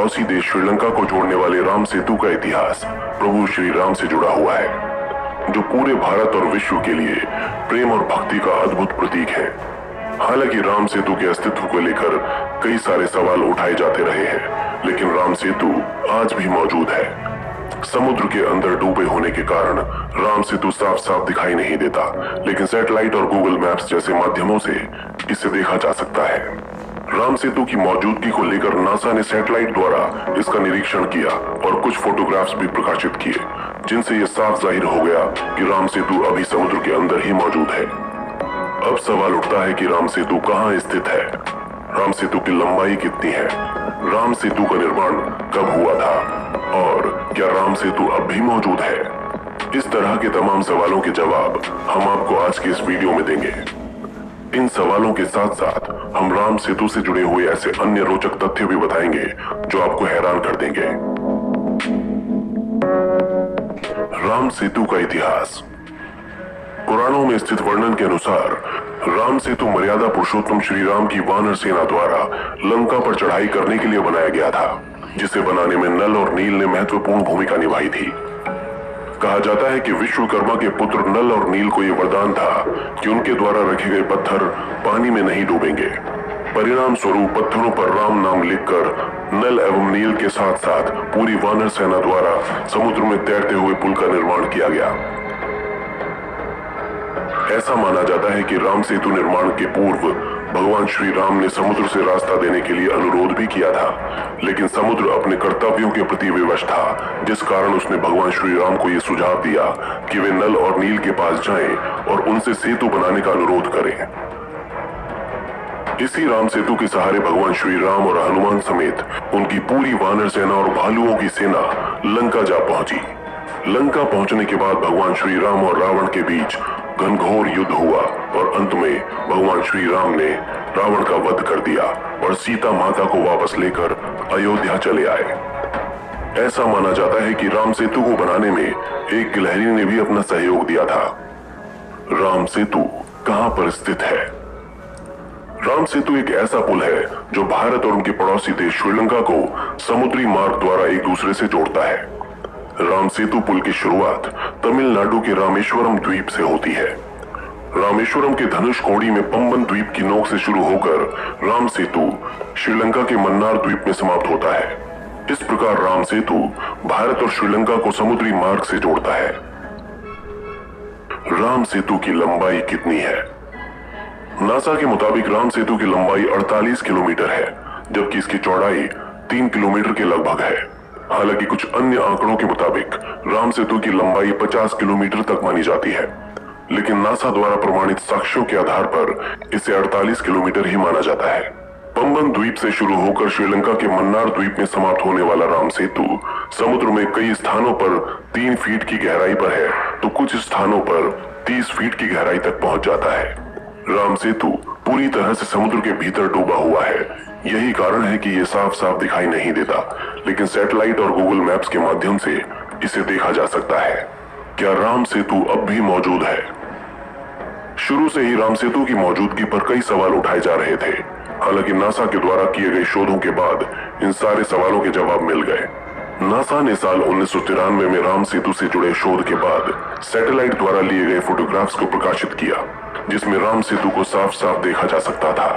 पड़ोसी देश श्रीलंका को जोड़ने वाले राम सेतु का इतिहास प्रभु श्री राम से जुड़ा हुआ है, जो पूरे भारत और विश्व के लिए प्रेम और भक्ति का अद्भुत प्रतीक है। हालांकि राम सेतु के अस्तित्व को लेकर कई सारे सवाल उठाए जाते रहे हैं, लेकिन राम सेतु आज भी मौजूद है। समुद्र के अंदर डूबे होने के कारण राम सेतु साफ साफ दिखाई नहीं देता, लेकिन सैटेलाइट और गूगल मैप्स जैसे माध्यमों से इसे देखा जा सकता है। राम सेतु की मौजूदगी को लेकर नासा ने सैटेलाइट द्वारा इसका निरीक्षण किया और कुछ फोटोग्राफ्स भी प्रकाशित किए, जिनसे यह साफ जाहिर हो गया कि राम सेतु अभी समुद्र के अंदर ही मौजूद है। अब सवाल उठता है कि राम सेतु कहाँ स्थित है, राम सेतु की लंबाई कितनी है, राम सेतु का निर्माण कब हुआ था और क्या राम सेतु अब भी मौजूद है। इस तरह के तमाम सवालों के जवाब हम आपको आज के इस वीडियो में देंगे। इन सवालों के साथ साथ हम राम सेतु से जुड़े हुए ऐसे अन्य रोचक तथ्य भी बताएंगे जो आपको हैरान कर देंगे। राम सेतु का इतिहास। पुराणों में स्थित वर्णन के अनुसार राम सेतु मर्यादा पुरुषोत्तम श्री राम की वानर सेना द्वारा लंका पर चढ़ाई करने के लिए बनाया गया था, जिसे बनाने में नल और नील ने महत्वपूर्ण भूमिका निभाई थी। कहा जाता है कि विश्वकर्मा के पुत्र नल और नील को यह वरदान था कि उनके द्वारा रखे गए पत्थर पानी में नहीं डूबेंगे। परिणाम स्वरूप पत्थरों पर राम नाम लिखकर नल एवं नील के साथ साथ पूरी वानर सेना द्वारा समुद्र में तैरते हुए पुल का निर्माण किया गया। ऐसा माना जाता है कि राम सेतु निर्माण के पूर्व भगवान श्री राम ने समुद्र से रास्ता देने के लिए अनुरोध भी किया था, लेकिन समुद्र अपने कर्तव्यों के प्रति विवश था, जिस कारण उसने भगवान श्री राम को यह सुझाव दिया कि वे नल और नील के पास जाएं और उनसे सेतु बनाने का अनुरोध करें। इसी राम सेतु के सहारे भगवान श्री राम और हनुमान समेत उनकी पूरी वानर सेना और भालुओं की सेना लंका जा पहुंची। लंका पहुंचने के बाद भगवान श्री राम और रावण के बीच घनघोर युद्ध हुआ और अंत में भगवान श्री राम ने रावण का वध कर दिया और सीता माता को वापस लेकर अयोध्या चले आए। ऐसा माना जाता है कि राम सेतु को बनाने में एक गिलहरी ने भी अपना सहयोग दिया था। राम सेतु कहां पर स्थित है? राम सेतु एक ऐसा पुल है जो भारत और उनके पड़ोसी देश श्रीलंका को समुद्री मार्ग द्वारा एक दूसरे से जोड़ता है। राम सेतु पुल की शुरुआत तमिलनाडु के रामेश्वरम द्वीप से होती है। रामेश्वरम के धनुषकोडी में पंबन द्वीप की नोक से शुरू होकर राम सेतु श्रीलंका के मन्नार द्वीप में समाप्त होता है। इस प्रकार राम सेतु भारत और श्रीलंका को समुद्री मार्ग से जोड़ता है। राम सेतु की लंबाई कितनी है? नासा के मुताबिक राम सेतु की लंबाई 48 किलोमीटर है, जबकि इसकी चौड़ाई 3 किलोमीटर के लगभग है। हालांकि कुछ अन्य आंकड़ों के मुताबिक राम सेतु की लंबाई 50 किलोमीटर तक मानी जाती है, लेकिन नासा द्वारा प्रमाणित साक्ष्यों के आधार पर इसे 48 किलोमीटर ही माना जाता है। पंबन द्वीप से शुरू होकर श्रीलंका के मन्नार द्वीप में समाप्त होने वाला राम सेतु समुद्र में कई स्थानों पर 3 फीट की गहराई पर है, तो कुछ स्थानों पर 30 फीट की गहराई तक पहुंच जाता है। राम सेतु पूरी तरह से समुद्र के भीतर डूबा हुआ है। यही कारण है कि यह साफ साफ दिखाई नहीं देता, लेकिन सैटेलाइट और गूगल मैप्स के माध्यम से इसे देखा जा सकता है। क्या राम सेतु अब भी मौजूद है? शुरू से ही राम सेतु की मौजूदगी पर कई सवाल उठाए जा रहे थे। हालांकि नासा के द्वारा किए गए शोधों के बाद इन सारे सवालों के जवाब मिल गए। नासा ने साल 1993 में राम सेतु से जुड़े शोध के बाद सैटेलाइट द्वारा लिए गए फोटोग्राफ्स को प्रकाशित किया, जिसमें राम सेतु को साफ साफ देखा जा सकता था।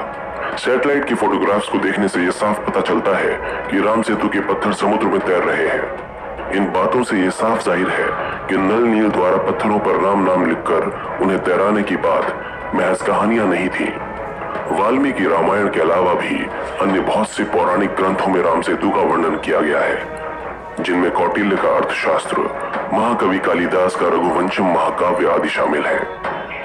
सैटेलाइट की फोटोग्राफ्स को देखने से यह साफ पता चलता है कि राम सेतु के पत्थर समुद्र में तैर रहे हैं। इन बातों से यह साफ जाहिर है कि नल नील द्वारा पत्थरों पर राम नाम लिखकर उन्हें तैराने की बात महज कहानियां नहीं थी। वाल्मीकि रामायण के अलावा भी अन्य बहुत से पौराणिक ग्रंथों में राम सेतु का वर्णन किया गया है, जिनमें कौटिल्य का अर्थशास्त्र, महाकवि कालिदास का रघुवंशम महाकाव्य आदि शामिल है।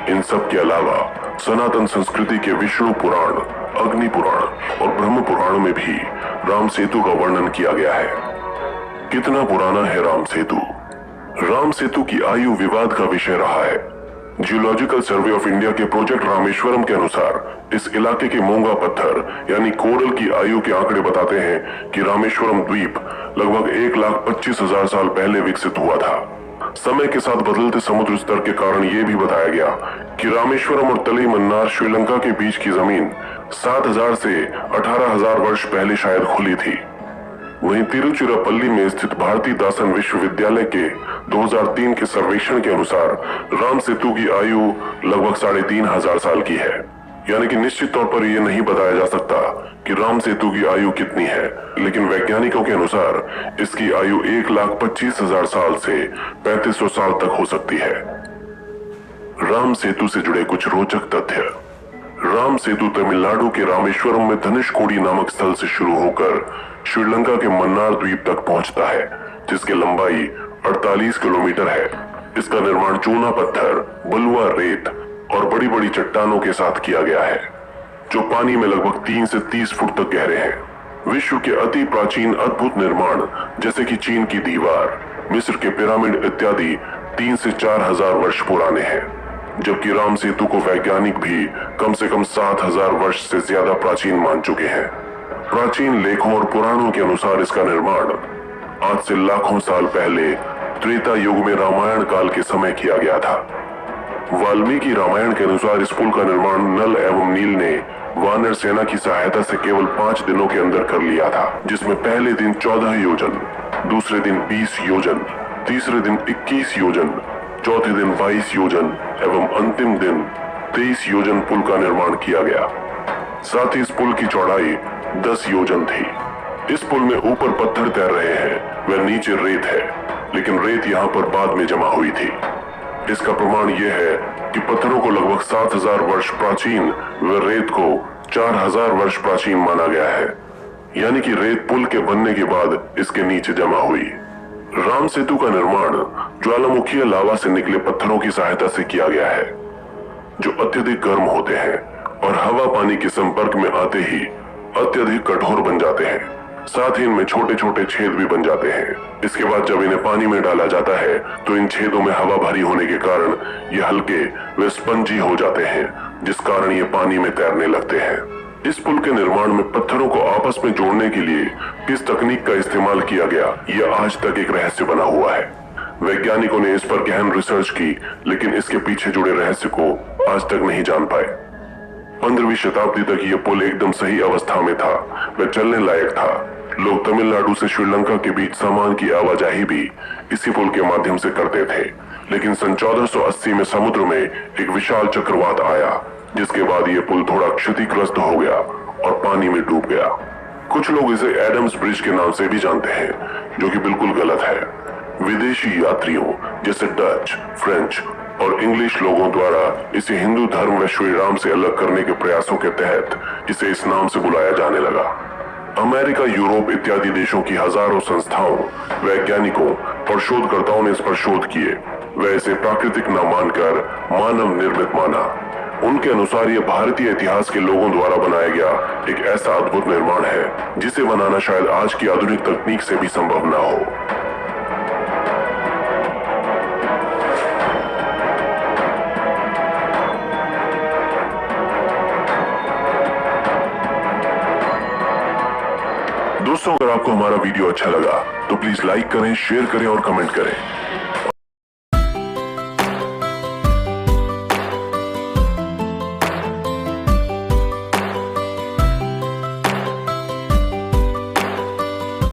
इन सब के अलावा सनातन संस्कृति के विष्णु पुराण, अग्नि पुराण और ब्रह्म पुराणों में भी राम सेतु का वर्णन किया गया है। कितना पुराना है राम सेतु? राम सेतु की आयु विवाद का विषय रहा है। जियोलॉजिकल सर्वे ऑफ इंडिया के प्रोजेक्ट रामेश्वरम के अनुसार इस इलाके के मोंगा पत्थर यानी कोरल की आयु के आंकड़े बताते हैं कि रामेश्वरम द्वीप लगभग 1,25,000 साल पहले विकसित हुआ था। समय के साथ बदलते समुद्र स्तर के कारण यह भी बताया गया कि रामेश्वरम और तलई मन्नार श्रीलंका के बीच की जमीन 7,000 से 18,000 वर्ष पहले शायद खुली थी। वहीं तिरुचिरापल्ली में स्थित भारतीय दासन विश्वविद्यालय के 2003 के सर्वेक्षण के अनुसार राम सेतु की आयु लगभग 3,500 साल की है। यानी कि निश्चित तौर पर यह नहीं बताया जा सकता कि राम सेतु की आयु कितनी है, लेकिन वैज्ञानिकों के अनुसार इसकी आयु 1,25,000 साल से 3,500 साल तक हो सकती है। राम सेतु से जुड़े कुछ रोचक तथ्य। राम सेतु तमिलनाडु के रामेश्वरम में धनुषकोडी नामक स्थल से शुरू होकर श्रीलंका के मन्नार द्वीप तक पहुंचता है, जिसकी लंबाई 48 किलोमीटर है। इसका निर्माण चूना पत्थर, बलुआ रेत और बड़ी बड़ी चट्टानों के साथ किया गया है, जो पानी में लगभग 3 से 30 फुट तक गहरे हैं। विश्व के अति प्राचीन अद्भुत निर्माण जैसे कि चीन की दीवार, मिस्र के पिरामिड इत्यादि 3 से 4,000 वर्ष पुराने हैं, जबकि राम सेतु को वैज्ञानिक भी कम से कम 7,000 वर्ष से ज्यादा प्राचीन मान चुके हैं। प्राचीन लेखों और पुराणों के अनुसार इसका निर्माण आज से लाखों साल पहले त्रेता युग में रामायण काल के समय किया गया था। वाल्मीकि रामायण के अनुसार इस पुल का निर्माण नल एवं नील ने वानर सेना की सहायता से केवल 5 दिनों के अंदर कर लिया था, जिसमें पहले दिन 14 योजन, दूसरे दिन 20 योजन, तीसरे दिन 21 योजन, चौथे दिन 22 योजन एवं अंतिम दिन 23 योजन पुल का निर्माण किया गया। साथ ही इस पुल की चौड़ाई 10 योजन थी। इस पुल में ऊपर पत्थर तैर रहे हैं, वह नीचे रेत है, लेकिन रेत यहाँ पर बाद में जमा हुई थी। इसका प्रमाण यह है कि पत्थरों को लगभग 7,000 वर्ष प्राचीन व रेत को 4,000 वर्ष प्राचीन माना गया है, यानी कि रेत पुल के बनने के बाद इसके नीचे जमा हुई। राम सेतु का निर्माण ज्वालामुखीय लावा से निकले पत्थरों की सहायता से किया गया है, जो अत्यधिक गर्म होते हैं और हवा पानी के संपर्क में आते ही अत्यधिक कठोर बन जाते हैं। साथ ही इनमें छोटे छोटे छेद भी बन जाते हैं। इसके बाद जब इन्हें पानी में डाला जाता है तो इन छेदों में हवा भरी होने के कारण ये हल्के व स्पंजी हो जाते हैं, जिस कारण ये पानी में तैरने लगते हैं। इस पुल के निर्माण में पत्थरों को आपस में जोड़ने के लिए किस तकनीक का इस्तेमाल किया गया, यह आज तक एक रहस्य बना हुआ है। वैज्ञानिकों ने इस पर गहन रिसर्च की, लेकिन इसके पीछे जुड़े रहस्य को आज तक नहीं जान पाए। 15वीं शताब्दी तक यह पुल एकदम सही अवस्था में था, वह चलने लायक था। लोग तमिलनाडु से श्रीलंका के बीच सामान की आवाजाही भी इसी पुल के माध्यम से करते थे, लेकिन सन 1480 में समुद्र में एक विशाल चक्रवात आया, जिसके बाद यह पुल थोड़ा क्षतिग्रस्त हो गया और पानी में डूब गया। कुछ लोग इसे एडम्स ब्रिज के नाम से भी जानते हैं, जो कि बिल्कुल गलत है। विदेशी यात्रियों जैसे डच, फ्रेंच और इंग्लिश लोगों द्वारा इसे हिंदू धर्म व श्री राम से अलग करने के प्रयासों के तहत इसे इस नाम से बुलाया जाने लगा। अमेरिका, यूरोप इत्यादि देशों की हजारों संस्थाओं, वैज्ञानिकों और शोधकर्ताओं ने इस पर शोध किए। वे इसे प्राकृतिक न मानकर मानव निर्मित माना। उनके अनुसार यह भारतीय इतिहास के लोगों द्वारा बनाया गया एक ऐसा अद्भुत निर्माण है, जिसे बनाना शायद आज की आधुनिक तकनीक से भी संभव न हो। दोस्तों, अगर आपको हमारा वीडियो अच्छा लगा तो प्लीज लाइक करें, शेयर करें और कमेंट करें।